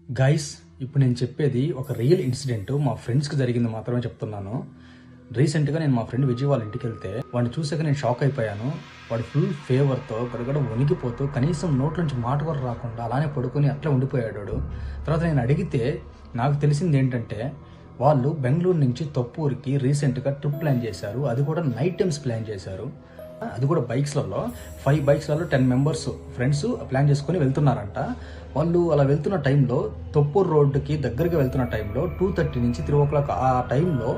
Guys, ఇప్పుడు నేను చెప్పేది ఒక రియల్ ఇన్సిడెంట్ మా ఫ్రెండ్స్కి జరిగింది మాత్రమే చెప్తున్నాను. రీసెంట్గా నేను మా ఫ్రెండ్ విజయ్ వాళ్ళ ఇంటికి వెళ్తే వాడిని చూసాక నేను షాక్ అయిపోయాను. వాడు ఫుల్ ఫేవర్తో గడగడ వణికిపోతూ కనీసం నోట్ల నుంచి మాట కూడా రాకుండా అలానే పడుకొని అట్లా ఉండిపోయాడు వాడు. తర్వాత నేను అడిగితే నాకు తెలిసింది ఏంటంటే వాళ్ళు బెంగళూరు నుంచి తొప్పూరికి రీసెంట్గా ట్రిప్ ప్లాన్ చేశారు. అది కూడా నైట్ టైమ్స్ ప్లాన్ చేశారు. అది కూడా బైక్స్లలో 5 బైక్స్లలో 10 మెంబర్స్ ఫ్రెండ్స్ ప్లాన్ చేసుకొని వెళ్తున్నారంట. వాళ్ళు అలా వెళ్తున్న టైంలో తొప్పూరు రోడ్డుకి దగ్గరగా వెళ్తున్న టైంలో 2:30 నుంచి 3 o'clock ఆ టైంలో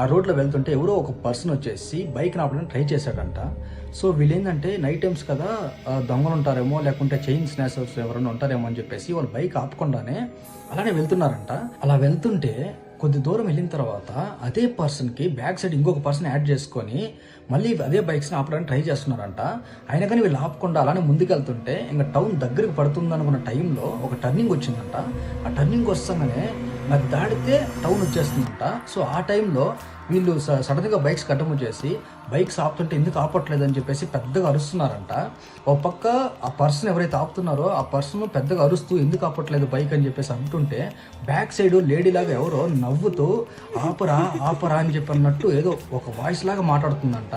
ఆ రోడ్లో వెళ్తుంటే ఎవరో ఒక పర్సన్ వచ్చేసి బైక్ ఆపడానికి ట్రై చేశాడంట. సో వీళ్ళు ఏంటంటే నైట్ టైమ్స్ కదా, దొంగలు ఉంటారేమో లేకుంటే చైన్ స్నాచర్స్ ఎవరైనా ఉంటారేమో అని చెప్పేసి వాళ్ళు బైక్ ఆపకుండానే అలానే వెళ్తున్నారంట. అలా వెళ్తుంటే కొద్ది దూరం వెళ్ళిన తర్వాత అదే పర్సన్కి బ్యాక్ సైడ్ ఇంకొక పర్సన్ యాడ్ చేసుకొని మళ్ళీ అదే బైక్స్ని ఆపడానికి ట్రై చేస్తున్నారంట. అయినా కానీ వీళ్ళు ఆపకుండా అలానే ముందుకెళ్తుంటే ఇంకా టౌన్ దగ్గరికి పడుతుంది అనుకున్న టైంలో ఒక టర్నింగ్ వచ్చిందంట. ఆ టర్నింగ్ వస్తాగానే నాకు దాడితే టౌన్ వచ్చేస్తుందంట. సో ఆ టైంలో వీళ్ళు సడన్గా బైక్స్ కట్టము చేసి బైక్స్ ఆపుతుంటే ఎందుకు ఆపట్లేదు అని చెప్పేసి పెద్దగా అరుస్తున్నారంట. ఒక పక్క ఆ పర్సన్ ఎవరైతే ఆపుతున్నారో ఆ పర్సన్ పెద్దగా అరుస్తూ ఎందుకు ఆపట్లేదు బైక్ అని చెప్పేసి అంటుంటే బ్యాక్ సైడ్ లేడీలాగా ఎవరో నవ్వుతూ ఆపరా ఆపరా అని చెప్పినట్టు ఏదో ఒక వాయిస్ లాగా మాట్లాడుతుందంట.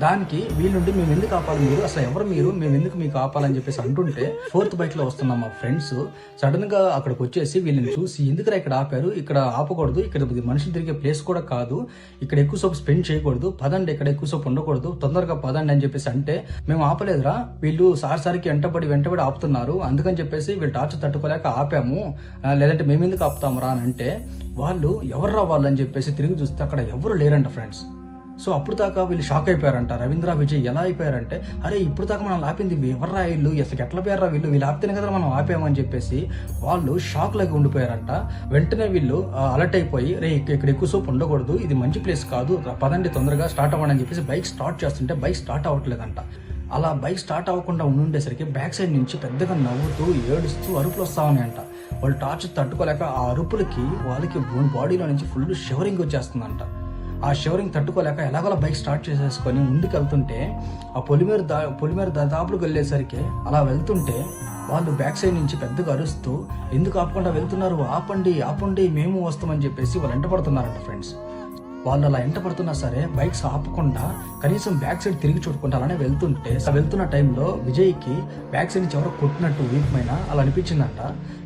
దానికి వీళ్ళుండి మేము ఎందుకు ఆపాలి, మీరు అసలు ఎవరు మీరు, మేము ఎందుకు మీకు ఆపాలని చెప్పేసి అంటుంటే 4th బైక్లో వస్తున్నాం మా ఫ్రెండ్స్ సడన్గా అక్కడికి వచ్చేసి వీళ్ళని చూసి ఎందుకురా ఇక్కడ ఆపారు, ఇక్కడ ఆపకూడదు, ఇక్కడ మనుషులు తిరిగే ప్లేస్ కూడా కాదు, ఇక్కడ ఎక్కువసేపు స్పెండ్ చేయకూడదు, పదండి ఇక్కడ ఎక్కువసేపు ఉండకూడదు, తొందరగా పదండి అని చెప్పేసి అంటే మేము ఆపలేదురా, వీళ్ళు సారికి వెంటబడి ఆపుతున్నారు, అందుకని చెప్పేసి వీళ్ళు టార్చర్ తట్టుకోలేక ఆపాము, లేదంటే మేము ఎందుకు ఆపుతామురా అని అంటే వాళ్ళు ఎవర్రా వాళ్ళు అని చెప్పేసి తిరిగి చూస్తే అక్కడ ఎవరు లేరంట ఫ్రెండ్స్. సో అప్పుడు దాకా వీళ్ళు షాక్ అయిపోయారంట. రవీంద్ర విజయ్ ఎలా అయిపోయారంటే అరే ఇప్పుడు దాకా మనం ఆపింది ఎవర్రా వీళ్ళు, అసలు ఎట్లా పోయారా వీళ్ళు ఆపితేనే కదా మనం ఆపామని చెప్పేసి వాళ్ళు షాక్ లాగా ఉండిపోయారంట. వెంటనే వీళ్ళు అలర్ట్ అయిపోయి రే ఇక్కడ ఎక్కువసేపు ఉండకూడదు, ఇది మంచి ప్లేస్ కాదు, పదండి తొందరగా స్టార్ట్ అవ్వండి అని చెప్పేసి బైక్ స్టార్ట్ చేస్తుంటే బైక్ స్టార్ట్ అవ్వట్లేదంట. అలా బైక్ స్టార్ట్ అవ్వకుండా ఉండేసరికి బ్యాక్ సైడ్ నుంచి పెద్దగా నవ్వుతూ ఏడుస్తూ అరుపులు వస్తా ఉన్నాయంట. వాళ్ళు టార్చ్ తట్టుకోలేక ఆ అరుపులకి వాళ్ళకి బాడీలో నుంచి ఫుల్ షివరింగ్ వచ్చేస్తుందంట. ఆ షివరింగ్ తట్టుకోలేక ఎలాగోలా బైక్ స్టార్ట్ చేసేసుకొని ముందుకు వెళ్తుంటే ఆ పొలిమేర దాదాపులకు వెళ్ళేసరికి అలా వెళ్తుంటే వాళ్ళు బ్యాక్ సైడ్ నుంచి పెద్దగా అరుస్తూ ఎందుకు ఆపకుండా వెళ్తున్నారు, ఆపండి మేము వస్తామని చెప్పేసి వాళ్ళు వెంట పడుతున్నారంట ఫ్రెండ్స్. వాళ్ళు అలా ఎంట పడుతున్నా సరే బైక్స్ ఆపకుండా కనీసం బ్యాక్ సైడ్ తిరిగి చూడకుండా అలానే వెళ్తున్న టైంలో విజయ్కి బ్యాక్ సైడ్ నుంచి ఎవరో కొట్టినట్టు వీక్ పైన అలా అనిపించిందంట.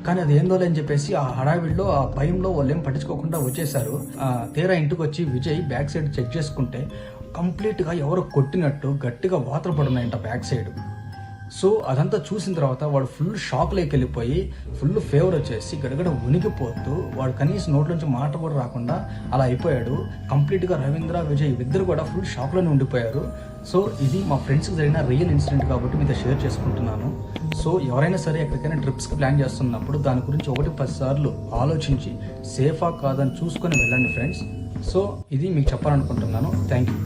కానీ అది ఏందో అని చెప్పేసి ఆ హడావిడిలో ఆ భయంలో వాళ్ళు ఏం పట్టించుకోకుండా వచ్చేసారు. తీరా ఇంటికి వచ్చి విజయ్ బ్యాక్ సైడ్ చెక్ చేసుకుంటే కంప్లీట్గా ఎవరో కొట్టినట్టు గట్టిగా వాతలు పడున్నాయంట బ్యాక్ సైడ్. సో అదంతా చూసిన తర్వాత వాడు ఫుల్ షాక్లోకి వెళ్ళిపోయి ఫుల్ ఫేవర్ వచ్చేసి గడగడ ఉనికిపోతూ వాడు కనీసం నోట్ల నుంచి మాట కూడా రాకుండా అలా అయిపోయాడు. కంప్లీట్గా రవీంద్ర విజయ్ ఇద్దరు కూడా ఫుల్ షాక్లోనే ఉండిపోయారు. సో ఇది మా ఫ్రెండ్స్కి జరిగిన రియల్ ఇన్సిడెంట్ కాబట్టి మీతో షేర్ చేసుకుంటున్నాను. సో ఎవరైనా సరే ఎక్కడికైనా ట్రిప్స్కి ప్లాన్ చేస్తున్నప్పుడు దాని గురించి 1-10 సార్లు ఆలోచించి సేఫా కాదని చూసుకొని వెళ్ళండి ఫ్రెండ్స్. సో ఇది మీకు చెప్పాలనుకుంటున్నాను. Thank you.